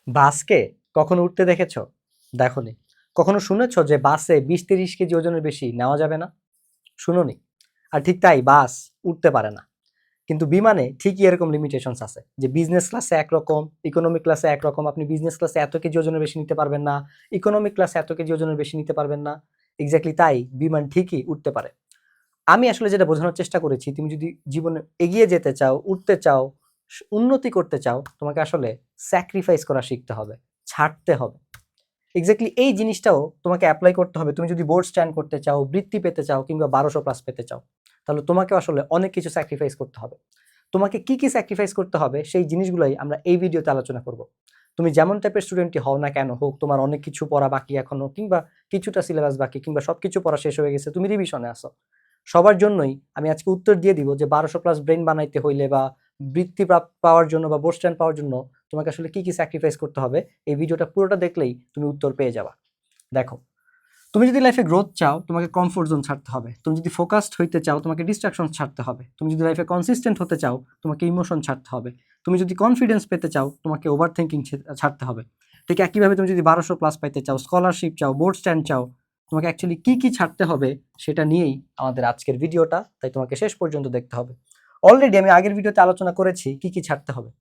বাসকে কখনো উঠতে দেখেছো? দেখোনি। কখনো শুনেছো যে বাসে ২০-৩০ কেজি ওজনের বেশি নেওয়া যাবে না? শুনোনি। আর ঠিক তাই বাস উঠতে পারে না। কিন্তু বিমানে ঠিকই এরকম লিমিটেশনস আছে যে বিজনেস ক্লাসে একরকম, ইকোনমি ক্লাসে একরকম। আপনি বিজনেস ক্লাসে এত কেজি ওজনের বেশি নিতে পারবেন না, ইকোনমিক ক্লাসে এত কেজি ওজনের বেশি নিতে পারবেন না। এক্স্যাক্টলি তাই বিমান ঠিকই উঠতে পারে। আমি আসলে যেটা বোঝানোর চেষ্টা করেছি, তুমি যদি জীবনে এগিয়ে যেতে চাও, উঠতে চাও, উন্নতি করতে চাও, তোমাকে আসলে স্যাক্রিফাইস করা শিখতে হবে, ছাড়তে হবে। এক্স্যাক্টলি এই জিনিসটাও তোমাকে অ্যাপ্লাই করতে হবে। তুমি যদি বোর্ড স্ট্যান্ড করতে চাও, বৃত্তি পেতে চাও, কিংবা ১২০০ প্লাস পেতে চাও, তাহলে তোমাকে আসলে অনেক কিছু স্যাক্রিফাইস করতে হবে। তোমাকে কি কি স্যাক্রিফাইস করতে হবে সেই জিনিসগুলোই আমরা এই ভিডিওতে আলোচনা করব। তুমি যেমন টাইপের স্টুডেন্টই হও না কেন, হোক তোমার অনেক কিছু পড়া বাকি এখনো, কিংবা কিছুটা সিলেবাস বাকি, কিংবা সবকিছু পড়া শেষ হয়ে গেছে, তুমি রিভিশনে আসো, সবার জন্যই আমি আজকে উত্তর দিয়ে দিব যে ১২০০ প্লাস ব্রেন বানাইতে হইলে বা বৃত্তি পাওয়ার জন্য বা বোর্ড স্ট্যান্ড পাওয়ার জন্য তোমাকে আসলে কি কি স্যাক্রিফাইস করতে হবে। এই ভিডিওটা পুরোটা দেখলেই তুমি উত্তর পেয়ে যাবা। দেখো, তুমি যদি লাইফে গ্রোথ চাও, তোমাকে কমফোর্ট জোন ছাড়তে হবে। তুমি যদি ফোকাসড হইতে চাও, তোমাকে ডিস্ট্রাকশন ছাড়তে হবে। তুমি যদি লাইফে কনসিস্টেন্ট হতে চাও, তোমাকে ইমোশন ছাড়তে হবে। তুমি যদি কনফিডেন্স পেতে চাও, তোমাকে ওভার থিঙ্কিং ছাড়তে হবে। ঠিক একইভাবে তুমি যদি ১২০০ প্লাস পাইতে চাও, স্কলারশিপ চাও, বোর্ড স্ট্যান্ড চাও, তোমাকে অ্যাকচুয়ালি কি কি ছাড়তে হবে সেটা নিয়েই আমাদের আজকের ভিডিওটা। তাই তোমাকে শেষ পর্যন্ত দেখতে হবে। অলরেডি আমি আগের ভিডিওতে আলোচনা করেছি কি কি ছাড়তে হবে।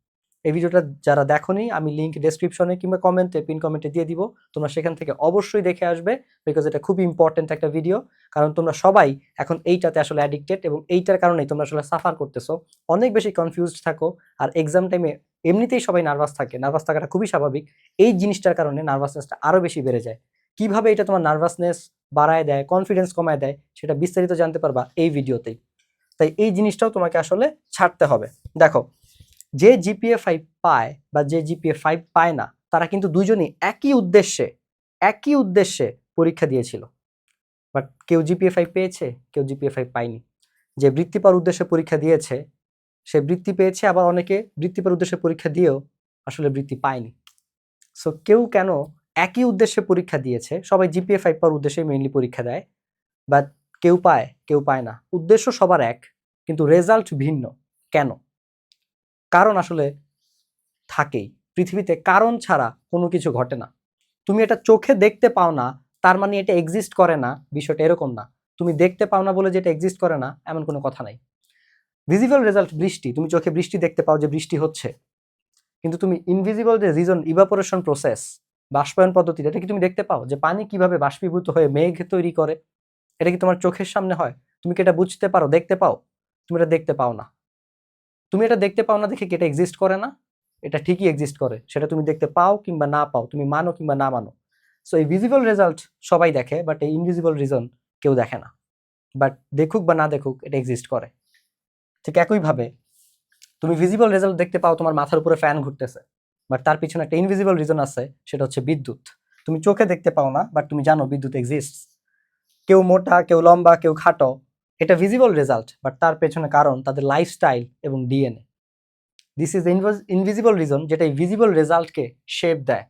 এই ভিডিওটা যারা দেখোনি, আমি লিংক ডেসক্রিপশনে কিংবা কমেন্টে, পিন কমেন্টে দিয়ে দিব। তোমরা সেখান থেকে অবশ্যই দেখে আসবে, বিকজ এটা খুবই ইম্পর্টেন্ট একটা ভিডিও। কারণ তোমরা সবাই এখন এইটাতে আসলে অ্যাডিক্টেড, এবং এইটার কারণেই তোমরা আসলে সাফার করতেছো, অনেক বেশি কনফিউজড থাকো। আর এক্সাম টাইমে এমনিতেই সবাই নার্ভাস থাকে, নার্ভাস থাকাটা খুবই স্বাভাবিক। এই জিনিসটার কারণে নার্ভাসনেসটা আরো বেশি বেড়ে যায়। কিভাবে এটা তোমার নার্ভাসনেস বাড়ায় দেয়, কনফিডেন্স কমায় দেয়, সেটা বিস্তারিত জানতে পারবা এই ভিডিওতেই। তাই এই জিনিসটাও তোমাকে আসলে ছাড়তে হবে। দেখো, যে জিপিএ 5 পায় বা যে জিপিএ 5 পায় না, তারা কিন্তু দুইজনই একই উদ্দেশ্যে পরীক্ষা দিয়েছিল। বাট কেউ জিপিএ 5 পেয়েছে, কেউ জিপিএ 5 পায়নি। যে বৃত্তি পাওয়ার উদ্দেশ্যে পরীক্ষা দিয়েছে সে বৃত্তি পেয়েছে, আবার অনেকে বৃত্তি পাওয়ার উদ্দেশ্যে পরীক্ষা দিয়েও আসলে বৃত্তি পায়নি। সো কেউ কেন একই উদ্দেশ্যে পরীক্ষা দিয়েছে, সবাই জিপিএ 5 পাওয়ার উদ্দেশ্যে মেইনলি পরীক্ষা দেয়, বাট কেউ পায় কেউ পায় না। উদ্দেশ্য সবার এক, কিন্তু রেজাল্ট ভিন্ন। কেন? কারণ আসলে থাকেই। পৃথিবীতে কারণ ছাড়া কোনো কিছু ঘটে না। তুমি এটা চোখে দেখতে পাও না, তার মানে এটা এক্সিস্ট করে না, বিষয়টা এরকম না। তুমি দেখতে পাও না বলে যেটা এক্সিস্ট করে না, এমন কোনো কথা নাই। ভিজিবল রেজাল্ট বৃষ্টি, তুমি চোখে বৃষ্টি দেখতে পাও যে বৃষ্টি হচ্ছে, কিন্তু তুমি ইনভিজিবল যে রিজন, ইভাপোরেশন প্রসেস, বাষ্পায়ন পদ্ধতিটা, এটা কি তুমি দেখতে পাও যে পানি কিভাবে বাষ্পীভূত হয়ে মেঘ তৈরি করে? এটা কি তোমার চোখের সামনে হয়? তুমি কি এটা বুঝতে পারো, দেখতে পাও? তুমি এটা দেখতে পাও না। তুমি এটা দেখতে পাও না দেখে কি এটা এক্সিস্ট করে না? এটা ঠিকই এক্সিস্ট করে, সেটা তুমি দেখতে পাও কিংবা না পাও, তুমি মানো কিংবা না মানো। সো এই ভিজিবল রেজাল্ট সবাই দেখে, বাট এই ইনভিজিবল রিজন কেউ দেখে না। বাট দেখুক বা না দেখুক, এটা এক্সিস্ট করে। ঠিক একইভাবে তুমি ভিজিবল রেজাল্ট দেখতে পাও, তোমার মাথার উপরে ফ্যান ঘুরতেছে, বাট তার পিছনে একটা ইনভিজিবল রিজন আছে, সেটা হচ্ছে বিদ্যুৎ। তুমি চোখে দেখতে পাও না, বাট তুমি জানো বিদ্যুৎ এক্সিস্ট। কেউ মোটা, কেউ লম্বা, কেউ খাটো, এটা ভিজিবল রেজাল্ট, বাট তার পেছনে কারণ তাদের লাইফস্টাইল এবং DNA. This is invisible reason, যেটা এই ভিজিবল রেজাল্টকে শেপ দেয়।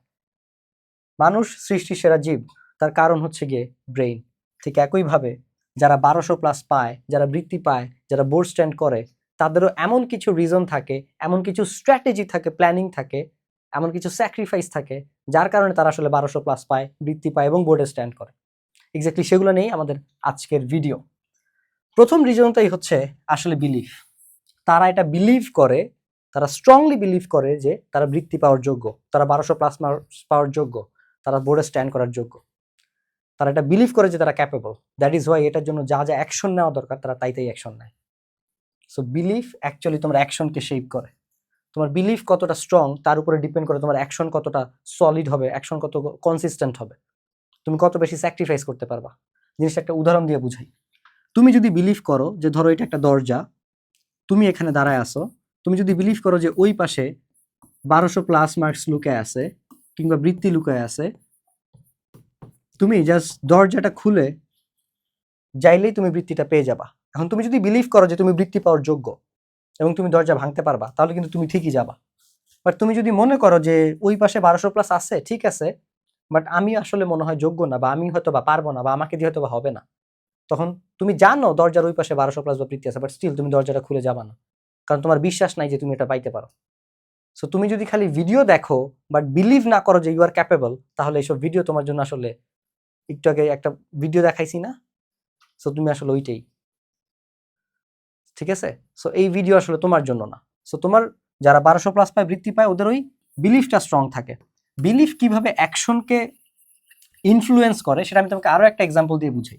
মানুষ সৃষ্টির সেরা জীব, তার কারণ হচ্ছে গিয়ে ব্রেইন। ঠিক একইভাবে যারা ১২০০ প্লাস পায়, যারা বৃত্তি পায়, যারা বোর্ড স্ট্যান্ড করে, তাদেরও এমন কিছু রিজন থাকে, এমন কিছু স্ট্র্যাটেজি থাকে, প্ল্যানিং থাকে, এমন কিছু স্যাক্রিফাইস থাকে, যার কারণে তারা আসলে ১২০০ প্লাস পায়, বৃত্তি পায় এবং বোর্ডে স্ট্যান্ড করে। এক্স্যাক্টলি সেগুলো নেই আমাদের আজকের ভিডিও। প্রথম রিজনটাই হচ্ছে আসলে বিলিফ। তারা এটা বিলিভ করে, তারা স্ট্রংলি বিলিভ করে যে তারা বৃত্তি পাওয়ার যোগ্য, তারা ১২০০ প্লাস মার্কস পাওয়ার যোগ্য, তারা বোর্ডে স্ট্যান্ড করার যোগ্য। তারা এটা বিলিভ করে যে তারা ক্যাপেবল। দ্যাট ইজ ওয়াই এটার জন্য যা যা অ্যাকশন নেওয়া দরকার তারা তাই তাই অ্যাকশন নেয়। সো বিলিফ অ্যাকচুয়ালি তোমার অ্যাকশনকে শেপ করে। তোমার বিলিফ কতটা স্ট্রং তার উপরে ডিপেন্ড করে তোমার অ্যাকশন কতটা সলিড হবে, অ্যাকশন কত কনসিস্টেন্ট হবে, তুমি কত বেশি স্যাক্রিফাইস করতে পারবা। জিনিসটা একটা উদাহরণ দিয়ে বুঝাই। তুমি যদি বিলিভ করো যে ধরো এটা একটা দরজা, তুমি এখানে দাঁড়ায় আসো, তুমি যদি বিলিভ করো যে ওই পাশে ১২০০ প্লাস মার্কস লুকায় আছে কিংবা বৃত্তি লুকায় আছে, তুমি জাস্ট দরজাটা খুলে যাইলেই তুমি বৃত্তিটা পেয়ে যাবা। এখন তুমি যদি বিলিভ করো যে তুমি বৃত্তি পাওয়ার যোগ্য এবং তুমি দরজা ভাঙতে পারবা, তাহলে কিন্তু তুমি ঠিকই যাবা। বাট তুমি যদি মনে করো যে ওই পাশে ১২০০ প্লাস আছে, ঠিক আছে, বাট আমি আসলে মনে হয় যোগ্য না, বা আমি হয়তো বা পারবো না, বা আমাকে দিয়ে হয়তো বা হবে না, তখন তুমি জানো দরজার ওই পাশে ১২০০ প্লাস বা বৃত্তি আছে, বাট স্টিল তুমি দরজাটা খুলে যাবা না, কারণ তোমার বিশ্বাস নাই যে তুমি এটা পাইতে পারো। সো তুমি যদি খালি ভিডিও দেখো বাট বিলিভ না করো যে ইউ আর ক্যাপেবল, তাহলে এইসব ভিডিও তোমার জন্য আসলে, একটু আগে একটা ভিডিও দেখাইছি না, সো তুমি আসলে ওইটাই, ঠিক আছে? সো এই ভিডিও আসলে তোমার জন্য না। সো তোমার যারা 1200+ পায়, বৃত্তি পায়, ওদের ওই বিলিফটা স্ট্রং থাকে। বিলিফ কিভাবে অ্যাকশনকে ইনফ্লুয়েন্স করে সেটা আমি তোমাকে আরো একটা এক্সাম্পল দিয়ে বুঝাই।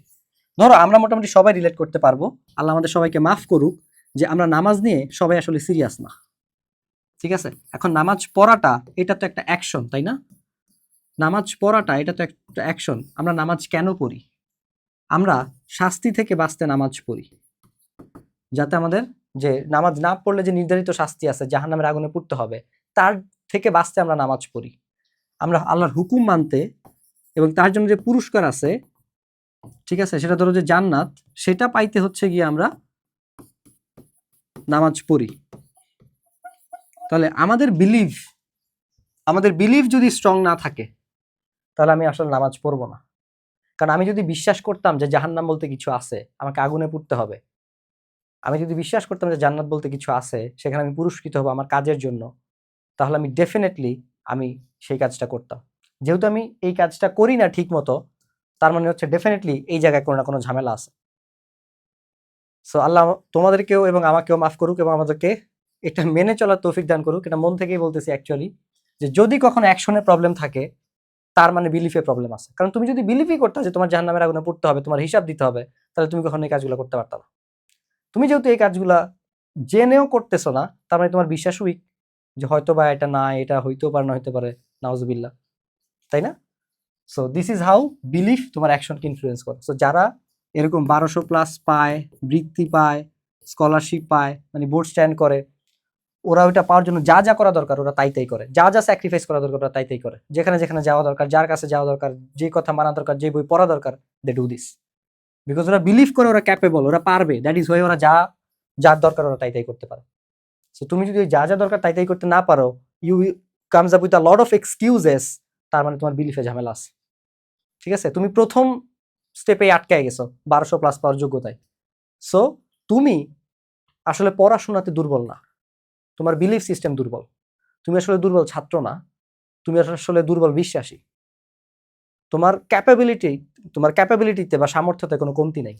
ধরো আমরা মোটামুটি সবাই রিলেট করতে পারবো, আল্লাহ আমাদের সবাইকে মাফ করুক, যে আমরা নামাজ নিয়ে সবাই আসলে সিরিয়াস না, ঠিক আছে? এখন নামাজ পড়াটা এটা তো একটা অ্যাকশন, তাই না? নামাজ পড়াটা এটা তো একটা অ্যাকশন। আমরা নামাজ কেন পড়ি? আমরা শাস্তি থেকে বাঁচতে নামাজ পড়ি, যাতে আমাদের যে নামাজ না পড়লে যে নির্ধারিত শাস্তি আছে, জাহান্নামের আগুনে পুড়তে হবে, তার থেকে বাঁচতে আমরা নামাজ পড়ি। আমরা আল্লাহর হুকুম মানতে এবং তার জন্য যে পুরস্কার আছে, ঠিক আছে, সেটা ধরো যে জান্নাত, সেটা পাইতে হচ্ছে গিয়ে আমরা নামাজ পড়ি। তাহলে আমাদের বিলিভ যদি স্ট্রং না থাকে, তাহলে আমি আসলে নামাজ পড়বো না। কারণ আমি যদি বিশ্বাস করতাম যে জাহান্নাম বলতে কিছু আছে, আমাকে আগুনে পুড়তে হবে, আমি যদি বিশ্বাস করতাম যে জান্নাত বলতে কিছু আছে, সেখানে আমি পুরস্কৃত হবো আমার কাজের জন্য, তাহলে আমি ডেফিনেটলি আমি সেই কাজটা করতাম। যেহেতু আমি এই কাজটা করি না ঠিক মতো, তার মানে হচ্ছে ডেফিনেটলি এই জায়গায় কোনো না কোনো ঝামেলা আছে। সো আল্লাহ তোমাদেরকেও এবং আমাকেও মাফ করুক এবং আমাদেরকে এটা মেনে চলার তৌফিক দান করুক। এটা মন থেকেই বলতেছি অ্যাকচুয়ালি, যে যদি কখনো অ্যাকশনের প্রবলেম থাকে, তার মানে বিলিফে প্রবলেম আছে। কারণ তুমি যদি বিলিভই করতে যে তোমার জাহান্নামের আগুনে পড়তে হবে, তোমার হিসাব দিতে হবে, তাহলে তুমি কখনো এই কাজগুলো করতে পারতা না। তুমি যেহেতু এই কাজগুলা জেনেও করতেছো না, তার মানে তোমার বিশ্বাস উইক, যে হয়তো বা এটা না, এটা হইতেও পারে, না হইতে পারে, নাউজুবিল্লাহ, তাই না? So this is how belief তোমার অ্যাকশনকে ইনফ্লুয়েন্স করে। সো যারা এরকম 1200+ পায়, বৃত্তি পায়, স্কলারশিপ পায়, মানে বোর্ড স্ট্যান্ড করে, ওরা ওইটা পাওয়ার জন্য যা যা করা দরকার ওরা তাই তাই করে, যা যা স্যাক্রিফাইস করা দরকার ওরা তাই তাই করে, যেখানে যেখানে যাওয়া দরকার, যার কাছে যাওয়া দরকার, যে কথা মানা দরকার, যে বই পড়া দরকার, দে ডু দিস। বিকজ ওরা বিলিভ করে ওরা ক্যাপেবল, ওরা পারবে, দ্যাট ইজ ওয়াই ওরা যা যার দরকার ওরা তাই তাই করতে পারে। সো তুমি যদি যা যা দরকার তাই তাই করতে না পারো, you comes up with a lot of excuses, তার মানে তোমার বিলিফে ঝামেলা আছে, ঠিক আছে? তুমি প্রথম স্টেপে আটকে গেছো 1200+ পাওয়ার যোগ্যতায়। সো তুমি আসলে পড়াশোনাতে দুর্বল না, তোমার বিলিফ সিস্টেম দুর্বল। তুমি আসলে দুর্বল ছাত্র না, তুমি আসলে দুর্বল বিশ্বাসী। তোমার ক্যাপাবিলিটিতে বা সামর্থ্যতে কোনো কমতি নাই,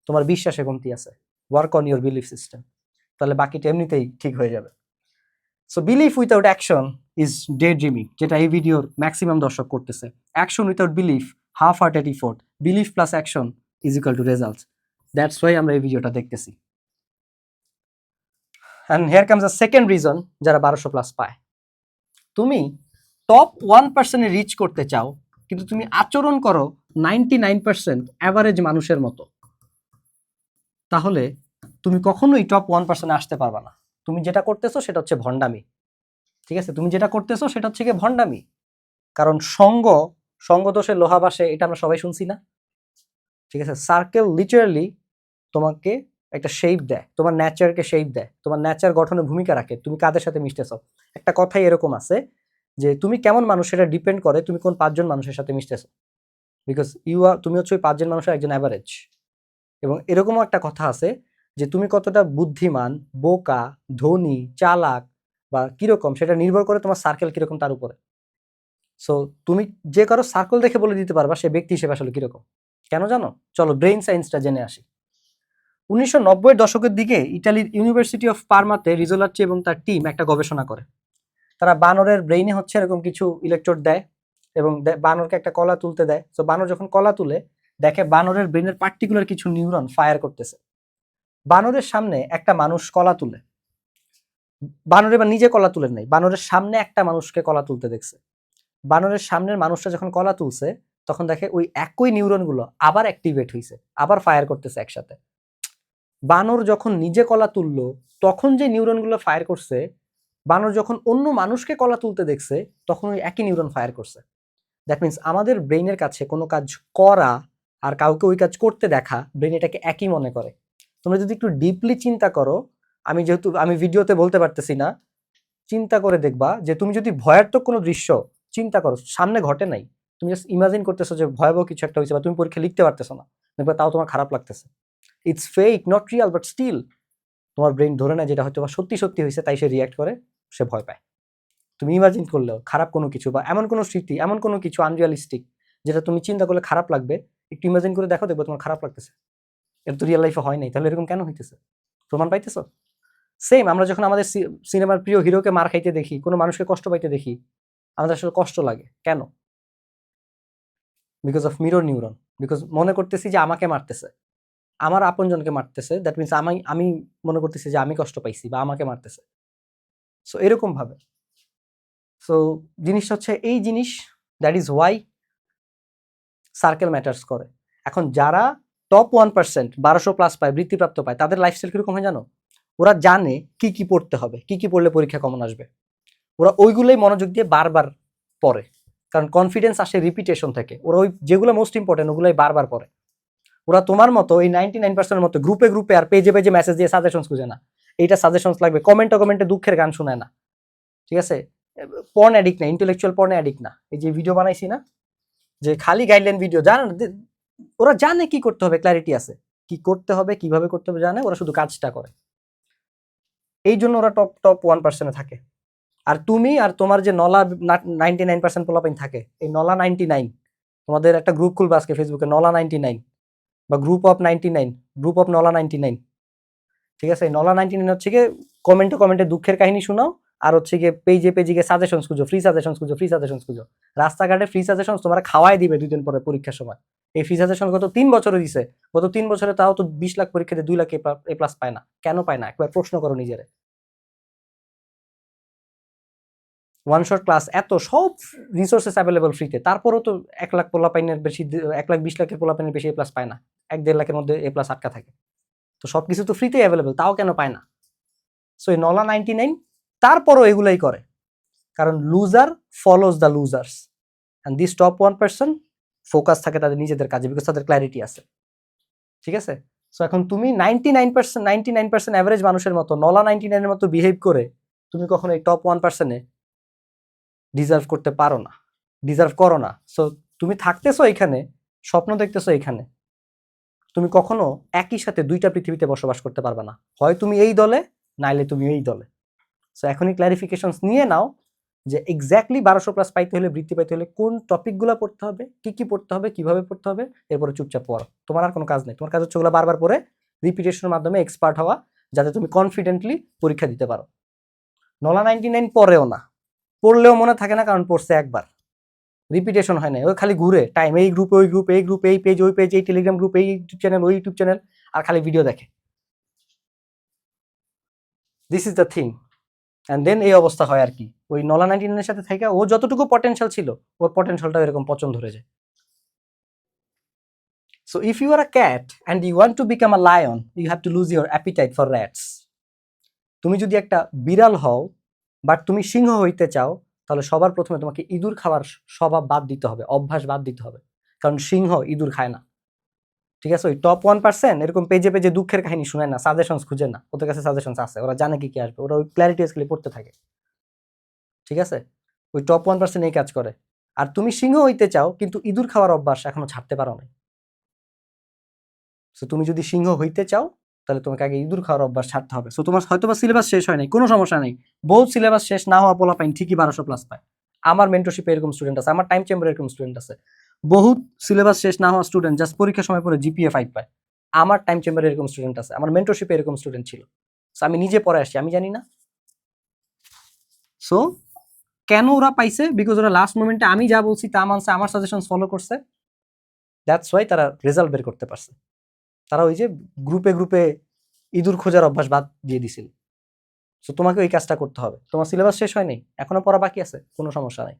তোমার বিশ্বাসে কমতি আছে। Work on your belief system, তাহলে বাকিটা এমনিতেই ঠিক হয়ে যাবে। So belief without action is day dreaming, যেটা এই ভিডিওর ম্যাক্সিমাম দর্শক করতেছে। Action without belief, half hearted effort, belief plus action is equal to results. That's why আমরা এই ভিডিওটা দেখতেছি। And hair comes the second reason যারা 1200+ পায়। তুমি টপ 1% রিচ করতে চাও, কিন্তু তুমি আচরণ করো 99% অ্যাভারেজ মানুষের মতো, তাহলে তুমি কখনোই টপ 1% আসতে পারবা না। তুমি যেটা করতেছো সেটা হচ্ছে ভণ্ডামি, ঠিক আছে? তুমি যেটা করতেছো সেটা হচ্ছে গিয়ে ভণ্ডামি। কারণ সঙ্গ দোষে লোহা বাসে, এটা আমরা সবাই শুনছি না? ঠিক আছে, সার্কেল লিটারালি তোমাকে একটা শেপ দেয়, তোমার ন্যাচারকে শেপ দেয়, তোমার ন্যাচার গঠনে ভূমিকা রাখে, তুমি কাদের সাথে মিশতেছো। একটা কথাই এরকম আছে যে তুমি কেমন মানুষ সেটা ডিপেন্ড করে তুমি কোন 5 জন মানুষের সাথে মিশতেছো, বিকজ তুমি হচ্ছে ওই 5 জন মানুষের একজন অ্যাভারেজ। এবং এরকমও একটা কথা আছে যে তুমি কতটা বুদ্ধিমান, বোকা, ধনী, চালাক বা কিরকম, সেটা নির্ভর করে তোমার সার্কেল কিরকম তার উপরে। সো তুমি যে কারো সার্কেল দেখে বলে দিতে পারবা সে ব্যক্তি হিসেবে আসলে কিরকম। কেন জানো? চলো ব্রেইন সায়েন্সটা জেনে আসি। 1990-এর দশকের দিকে ইটালির ইউনিভার্সিটি অফ পারমাতে রিজোলার্চি এবং তার টিম একটা গবেষণা করে। তারা বানরের ব্রেইনে হচ্ছে এরকম কিছু ইলেকট্রোড দেয় এবং বানরকে একটা কলা তুলতে দেয়। তো বানর যখন কলা তুলে দেখে বানরের ব্রেইনের পার্টিকুলার কিছু নিউরন ফায়ার করতেছে। বানরের সামনে একটা মানুষ কলা তুলে, বানর এবার নিজে কলা তুলে নেই, বানরের সামনে একটা মানুষকে কলা তুলতে দেখছে। বানরের সামনের মানুষটা যখন কলা তুলছে তখন দেখে ওই একই নিউরনগুলো আবার অ্যাক্টিভেট হয়েছে, আবার ফায়ার করতেছে একসাথে। বানর যখন নিজে কলা তুললো তখন যে নিউরনগুলো ফায়ার করছে, বানর যখন অন্য মানুষকে কলা তুলতে দেখছে তখন ওই একই নিউরন ফায়ার করছে। দ্যাট মিনস আমাদের ব্রেইনের কাছে কোনো কাজ করা আর কাউকে ওই কাজ করতে দেখা, ব্রেন এটাকে একই মনে করে। তোমরা যদি একটু ডিপলি চিন্তা করো, যেহেতু আমি ভিডিওতে বলতে পারতেছি না, চিন্তা করে দেখবা যে তুমি যদি ভয়ার্থক কোনো দৃশ্য চিন্তা করো, সামনে ঘটে নাই, তুমি জাস্ট ইমাজিন করতেছো যে ভয়াবহ কিছু একটা হয়েছে বা তুমি পরীক্ষা লিখতে পারতেছো না, দেখবা তাও তোমার খারাপ লাগতেছে। It's fake, not real, but still তোমার ব্রেন ধরে নেয় যেটা হয়তো বা সত্যি সত্যি হয়েছে, তাই সে রিয়াক্ট করে, সে ভয় পায়। তুমি ইমাজিন করলেও খারাপ কোনো কিছু বা এমন কোনো স্মৃতি, এমন কোনো কিছু আনরিয়ালিস্টিক যেটা তুমি চিন্তা করলে খারাপ লাগবে, একটু ইমাজিন করে দেখো, দেখবো তোমার খারাপ লাগতেছে। এটা তো রিয়েল লাইফে হয় নাই, তাহলে এরকম কেন হইতেছে? প্রমাণ পাইতেছো? সেম, আমরা যখন আমাদের সিনেমার প্রিয় হিরোকে মার খাইতে দেখি, কোনো মানুষকে কষ্ট পাইতে দেখি, আমাদের আসলে কষ্ট লাগে কেন? Because of mirror neuron. Because মনে করতেছি যে আমাকে মারতেছে, আমার আপনজনকে মারতেছে, দ্যাট মিনস আমি মনে করতেছি যে আমি কষ্ট পাইছি বা আমাকে মারতেছে। সো এরকম ভাবে। সো জিনিসটা হচ্ছে এই জিনিস, that is Y circle matters করে। এখন যারা টপ 1% 1200+ পায়, বৃত্তিপ্রাপ্ত পায়, তাদের লাইফস্টাইল কিরকম হয় জানো? ওরা জানে কি কি পড়তে হবে, কি কি পড়লে পরীক্ষা কমন আসবে, ওরা ওইগুলোই মনোযোগ দিয়ে বারবার পড়ে। কারণ কনফিডেন্স আসে রিপিটেশন থেকে। ওরা ওই যেগুলো মোস্ট ইম্পর্টেন্ট ওগুলোই বারবার পড়ে। ওরা তোমার মতো এই 99% মতো গ্রুপে গ্রুপে আর পেজে পেজে মেসেজ দিয়ে সাজেশনস খুঁজে না। এইটা সাজেশনস লাগবে, কমেন্টে কমেন্টে দুঃখের গান শোনায় না, ঠিক আছে? পর্ন অ্যাডিক্ট না, ইন্টেলেকচুয়াল পর্ন অ্যাডিক্ট না। এই যে ভিডিও বানাইছি না, যে খালি গাইডলাইন ভিডিও, জানে ওরা জানে কি করতে হবে, ক্ল্যারিটি আছে, কি করতে হবে কিভাবে করতে হবে জানে, ওরা শুধু কাজটা করে। এই জন্য ওরা টপ টপ 1%-এ থাকে। আর তুমি আর তোমার যে নলা 99% পোলাপাইন থাকে, এই নলা 99, তোমাদের একটা গ্রুপ খুলবে আজকে ফেসবুকে, নলা 99 বা গ্রুপ অফ 99, গ্রুপ অফ নলা 99, ঠিক আছে? নলা 99 হচ্ছে গিয়ে কমেন্টে কমেন্টে দুঃখের কাহিনী শোনাও, আর হচ্ছে গিয়ে পেজে পেজে গিয়ে সাজেশনস খুঁজো, ফ্রি সাজেশনস খুঁজো, ফ্রি সাজেশনস খুঁজো। রাস্তাঘাটে ফ্রি সাজেশনস তোমার খাওয়াই দিবে 2 দিন পরে পরীক্ষার সময়। এই ফ্রি সাজেশন গত 3 বছরে দিছে, গত 3 বছরে তাও তো 20 লাখ পরীক্ষাতে 2 লাখ এ প্লাস পায় না। কেন পায় না? একবার প্রশ্ন করো নিজেরে। ওয়ান শট ক্লাস, এত সব রিসোর্সেস অ্যাভেলেবল ফ্রিতে, তারপরও তো 1 লাখ পোলাপাইনের বেশি, 1,20,00,000 পোলাপাইনের বেশি এ প্লাস পায় না। 1-1.5 লাখের মধ্যে এ প্লাস আটকা থাকে। তো সবকিছু তো ফ্রিতে অ্যাভেলেবল, তাও কেন পায় না? সো এই নলা 99 তারপরও এগুলাই করে, কারণ loser follows the losers, and this top 1% focus থাকে তাদের নিজেদের কাজে, বিকজ তাদের ক্ল্যারিটি আছে, ঠিক আছে? সো এখন তুমি 99% অ্যাভারেজ মানুষের মতো, নলা 99 এর মতো বিহেভ করে তুমি কখনো এই টপ 1%-এ ডিজার্ভ করতে পারো না, ডিজার্ভ করো না। সো তুমি থাকতেছো এখানে, স্বপ্ন দেখতেছো এখানে, তুমি কখনো একই সাথে 2টা পৃথিবীতে বসবাস করতে পারবে না। হয় তুমি এই দলে, নাইলে তুমি এই দলে। সো এখনই ক্লারিফিকেশনস নিয়ে নাও যে এক্স্যাক্টলি 1200+ পাইতে হলে, বৃত্তি পাইতে হলে কোন টপিকগুলো পড়তে হবে, কি কি পড়তে হবে, কিভাবে পড়তে হবে, এরপরে চুপচাপ পড়ো। তোমার আর কোনো কাজ নেই, তোমার কাজ হচ্ছে ওগুলো বারবার পড়ে রিপিটেশনের মাধ্যমে এক্সপার্ট হওয়া, যাতে তুমি কনফিডেন্টলি পরীক্ষা দিতে পারো। নলা 99 পড়েও না, পড়লেও মনে থাকে না, কারণ পড়ছে একবার, রিপিটেশন হয় না, ওই খালি ঘুরে টাইম, এই গ্রুপে ওই গ্রুপে, এই গ্রুপে এই পেজ ওই পেজ, এই টেলিগ্রাম গ্রুপ, এই ইউটিউব চ্যানেল ওই ইউটিউব চ্যানেল, আর খালি ভিডিও দেখে। This is the thing. And then এই অবস্থা হয় আর কি, ওই নলা 99 সাথে থেকে ও যতটুকু পটেনশিয়াল ছিল, ওর পটেনশিয়ালটা এরকম পচন ধরে যায়। So if you are a cat and you want to become a lion, you have to lose your appetite for rats. তুমি যদি একটা বিড়াল হও বাট তুমি সিংহ হইতে চাও, তাহলে সবার প্রথমে তোমাকে ইঁদুর খাওয়ার স্বভাব বাদ দিতে হবে, অভ্যাস বাদ দিতে হবে, কারণ সিংহ ইঁদুর খায় না, ঠিক আছে? ওই টপ 1% এরকম পেজে পেজে দুঃখের কাহিনী শুনে না, সাজেশনস খুঁজে না, ওদের কাছে সাজেশনস আছে, ওরা জানে কি কি আসবে, ওরা ওই ক্ল্যারিটি খালি পড়তে থাকে, ঠিক আছে? ওই টপ 1% এই কাজ করে। আর তুমি সিংহ হইতে চাও, কিন্তু ইঁদুর খাওয়ার অভ্যাস এখনো ছাড়তে পারো না। সো তুমি যদি সিংহ হইতে চাও, তাহলে তোমাকে আগে ইঁদুর খাওয়ার অভ্যাস ছাড়তে হবে। সো তোমার হয়তোবা সিলেবাস শেষ হয় নাই, কোনো সমস্যা নেই, বহুত সিলেবাস শেষ না হওয়া পোলা পাইন ঠিকই 1200+ পায়। আমার মেন্টরশিপে এরকম স্টুডেন্ট আছে, আমার টাইম চেম্বারে এরকম স্টুডেন্ট আছে, বহুত সিলেবাস শেষ না হওয়া স্টুডেন্ট জাস্ট পরীক্ষার সময় পরে জিপিএ 5 পায়। আমার টাইম চেম্বারে এরকম স্টুডেন্ট আছে, আমার মেন্টরশিপে এরকম স্টুডেন্ট ছিল। সো আমি নিজে পড়ে আসছি, আমি জানি না। সো কেন ওরা পাইছে? বিকজ ওরা লাস্ট মোমেন্টে আমি যা বলছি তা মানছে, আমার সাজেশন ফলো করছে, দ্যাটস ওয়াই তারা রেজাল্ট বের করতে পারছে। তারা ওই যে গ্রুপে গ্রুপে ইঁদুর খোঁজার অভ্যাস বাদ দিয়ে দিছিল। সো তোমাকে ওই কাজটা করতে হবে। তোমার সিলেবাস শেষ হয়নি, এখনো পড়া বাকি আছে, কোনো সমস্যা নাই।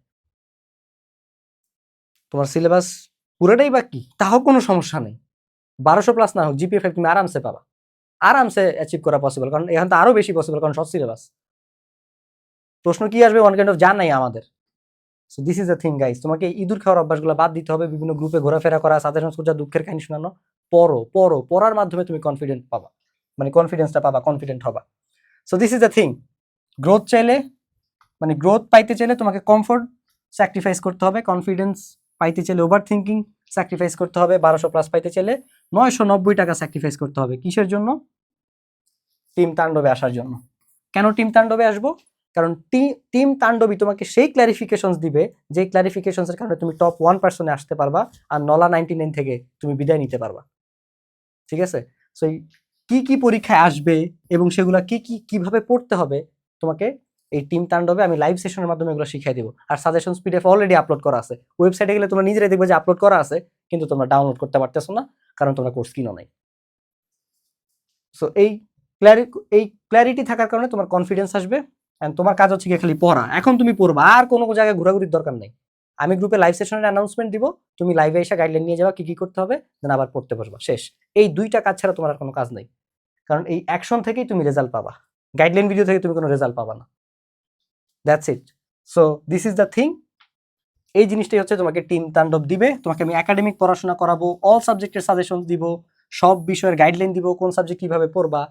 তোমার সিলেবাস পুরোটাই বাকি, তাও কোনো সমস্যা নেই। 1200+ না হোক, জিপিএ 5 তুমি আরামসে পাবা, আরামসে অ্যাচিভ করা পসিবল, কারণ এখন তো আরো বেশি পসিবল, কারণ সব সিলেবাস। প্রশ্ন কি আসবে ওয়ান কাইন্ড অফ জান নাই আমাদের। So this is the thing guys, তোমাকে ইঁদুর খাওয়ার অভ্যাসগুলো বাদ দিতে হবে, বিভিন্ন গ্রুপে ঘোরাফেরা করা, সাজেশন খোঁজা, দুঃখের কাহিনী শোনানো, পড়ো পড়ো, পড়ার মাধ্যমে তুমি কনফিডেন্ট পাবা, মানে কনফিডেন্সটা পাবা, কনফিডেন্ট হবা। So this is the thing. Growth চাইলে, মানে গ্রোথ পাইতে চাইলে তোমাকে কমফোর্ট স্যাক্রিফাইস করতে হবে, কনফিডেন্স পাইতে চাইলে ওভার থিঙ্কিং স্যাক্রিফাইস করতে হবে, 1200+ পাইতে চাইলে 990 টাকা স্যাক্রিফাইস করতে হবে। কিসের জন্য? টিম তাণ্ডবে আসার জন্য। কেন টিম তাণ্ডবে আসবো? কারণ টিম তাণ্ডবী তোমাকে সেই ক্ল্যারিফিকেশনস দিবে যে ক্ল্যারিফিকেশনসের কারণে তুমি টপ 1% আসতে পারবা আর নলা 99 থেকে তুমি বিদায় নিতে পারবা। ঠিক আছে? সো কি কি পরীক্ষায় আসবে এবং সেগুলা কিভাবে পড়তে হবে তোমাকে এই টিম তাণ্ডবে আমি লাইভ সেশনের মাধ্যমে এগুলো শিখিয়ে দিব। আর সাজেশনস পিডিএফ অলরেডি আপলোড করা আছে। ওয়েবসাইটে গেলে তোমরা নিজেরাই দেখবে যে আপলোড করা আছে, কিন্তু তোমরা ডাউনলোড করতে পারতেছো না কারণ তোমরা কোর্স কিনো নাই। সো এই ক্ল্যারিটি থাকার কারণে তোমার কনফিডেন্স আসবে এন্ড তোমার কাজ হচ্ছে কি খালি পড়া। এখন তুমি পড়বা, আর কোনো জায়গায় ঘোরাঘুরির দরকার নেই। আমি গ্রুপে লাইভ সেশনের অ্যানাউন্সমেন্ট দিব, তুমি লাইভে এসে গাইডলাইন নিয়ে যাবা কি কি করতে হবে, দেন আবার পড়তে বসবা, শেষ। এই দুইটা কাজ ছাড়া তোমার আর কোনো কাজ নেই, কারণ এই অ্যাকশন থেকেই তুমি রেজাল্ট পাবা, গাইডলাইন ভিডিও থেকে তুমি কোনো রেজাল্ট পাবা না। That's it. So this is the thing. এই জিনিসটাই হচ্ছে তোমাকে টিম তাণ্ডব দিবে। তোমাকে আমি একাডেমিক পড়াশোনা করাবো, অল সাবজেক্টের সাজেশন দিব, সব বিষয়ের গাইডলাইন দিব, কোন সাবজেক্ট কিভাবে পড়বা,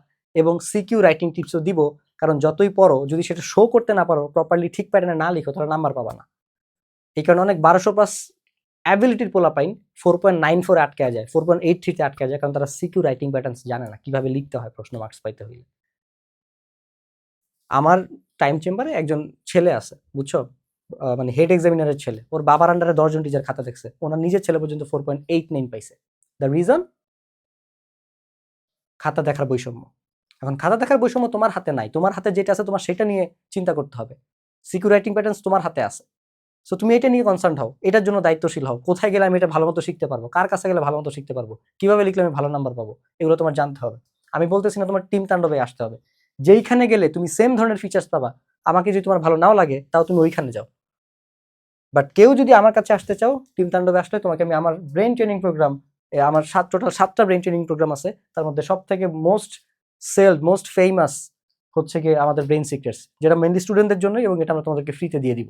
এবং সিকিউ রাইটিং টিপসও দিব। কারণ যতই পড়ো, যদি সেটা শো করতে না পারো, প্রপারলি ঠিক প্যাটার্নে না লিখো, তাহলে নাম্বার পাবা না। এই কারণে অনেক 1200+ অ্যাবিলিটির পোলাপাইন 4.94 আটকে যায়, 4.83 আটকে যায়, কারণ তারা সিকিউ রাইটিং প্যাটার্ন জানে না, কিভাবে লিখতে হয় প্রশ্ন মার্কস পাইতে হইলে। আমার টাইম চেম্বারে একজন ছেলে আছে, বুঝছো, মানে হেড এক্সামিনারের ছেলে, ওর বাবার আন্ডারে 10 জন টিচার খাতা দেখছে, ওনার নিজের ছেলে পর্যন্ত 4.89 পাইছে। দ্য রিজন, খাতা দেখার বৈষম্য। এখন খাতা দেখার বৈষম্য তোমার হাতে নাই, তোমার হাতে যেটা আছে তোমার সেটা নিয়ে চিন্তা করতে হবে। সিকিউ রাইটিং প্যাটার্ন তোমার হাতে আছে, সো তুমি এটা নিয়ে কনসার্ন হও, এটার জন্য দায়িত্বশীল হও। কোথায় গেলে আমি এটা ভালো মতো শিখতে পারবো, কার কাছে গেলে ভালো মতো শিখতে পারবো, কিভাবে লিখলে আমি ভালো নাম্বার পাবো, এগুলো তোমার জানতে হবে। আমি বলতেছি না তোমার টিম তাণ্ডবে আসতে হবে, যেইখানে গেলে তুমি সেম ধরনের ফিচার্স পাবা, আমাকে যদি তোমার ভালো নাও লাগে তাও তুমি ওইখানে যাও। বাট কেউ যদি আমার কাছে আসতে চাও, টিম তাণ্ডবে আসলে তোমাকে আমি আমার ব্রেন ট্রেনিং প্রোগ্রাম, আমার টোটাল 7টা ব্রেন ট্রেনিং প্রোগ্রাম আছে, তার মধ্যে সব থেকে মোস্ট ফেমাস হচ্ছে কি আমাদের ব্রেন সিক্রেটস, যেটা মেনলি স্টুডেন্টদের জন্য, এবং এটা আমরা তোমাদেরকে ফ্রিতে দিয়ে দিব।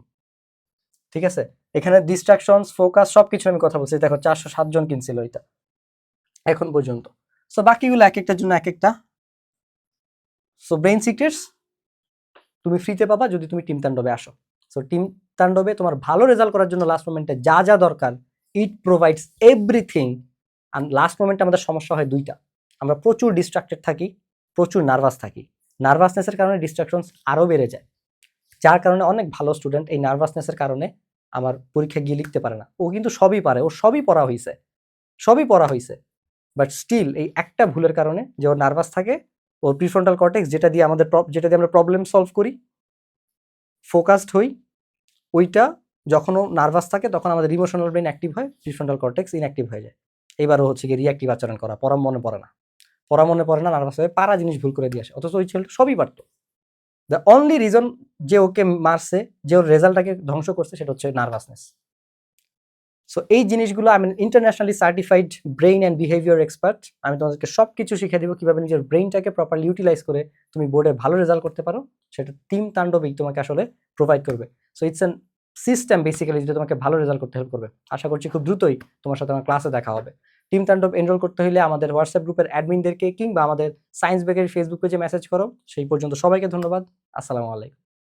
ঠিক আছে? এখানে ডিস্ট্রাকশনস, ফোকাস সবকিছু আমি কথা বলছি। দেখো 407 জন কিনছিল এটা এখন পর্যন্ত। সো বাকিগুলো এক একটার জন্য এক একটা। সো ব্রেন সিক্রেটস তুমি ফ্রিতে পাবা যদি তুমি টিম তাণ্ডবে আসো। সো টিম তাণ্ডবে তোমার ভালো রেজাল্ট করার জন্য লাস্ট মোমেন্টে যা যা দরকার, ইট প্রোভাইডস এভরিথিং। আর লাস্ট মোমেন্টে আমাদের সমস্যা হয় দুইটা, আমরা প্রচুর ডিস্ট্রাক্টেড থাকি, প্রচুর নার্ভাস থাকি। নার্ভাসনেসের কারণে ডিস্ট্রাকশনস আরও বেড়ে যায়, যার কারণে অনেক ভালো স্টুডেন্ট এই নার্ভাসনেসের কারণে আমার পরীক্ষা গিয়ে লিখতে পারে না। ও কিন্তু সবই পারে, ও সবই পড়া হয়েছে, বাট স্টিল এই একটা ভুলের কারণে, যে ওর নার্ভাস থাকে, ওর প্রিফ্রন্টাল কর্টেক্স যেটা দিয়ে আমরা প্রবলেম সলভ করি, ফোকাসড হই, ওইটা যখন ও নার্ভাস থাকে তখন আমাদের ইমোশনাল ব্রেন অ্যাক্টিভ হয়, প্রিফ্রন্টাল কর্টেক্স ইনঅ্যাক্টিভ হয়ে যায়। এবারও হচ্ছে কি রিঅ্যাক্টিভ আচরণ করা, পড়া মনে পড়ে না, নার্ভাস হয়ে পারা জিনিস ভুল করে দিয়ে আসে, অথচ ওই ছেলে সবই পারতো। দ্য অনলি রিজন যে ওকে মারছে, যে ওর রেজাল্টটাকে ধ্বংস করছে, সেটা হচ্ছে নার্ভাসনেস। সো এই জিনিসগুলো, আমি internationally certified brain and behaviour expert. আমি তোমাদেরকে সবকিছু শিখিয়ে দেবো কিভাবে নিজের ব্রেইনটাকে প্রপারলি ইউটিলাইজ করে তুমি বোর্ডে ভালো রেজাল্ট করতে পারো, সেটা টিম তাণ্ডবেই তোমাকে আসলে প্রোভাইড করবে। So it's an system basically, যেটা তোমাকে ভালো রেজাল্ট করতে হেল্প করবে। আশা করছি খুব দ্রুতই তোমার সাথে আমার ক্লাসে দেখা হবে। টিম তাণ্ডব এনরোল করতে হলে আমাদের হোয়াটসঅ্যাপ গ্রুপের অ্যাডমিনদেরকে কিংবা আমাদের সায়েন্স ব্যাগের ফেসবুক পেজে মেসেজ করো। সেই পর্যন্ত সবাইকে ধন্যবাদ। আসসালামু আলাইকুম।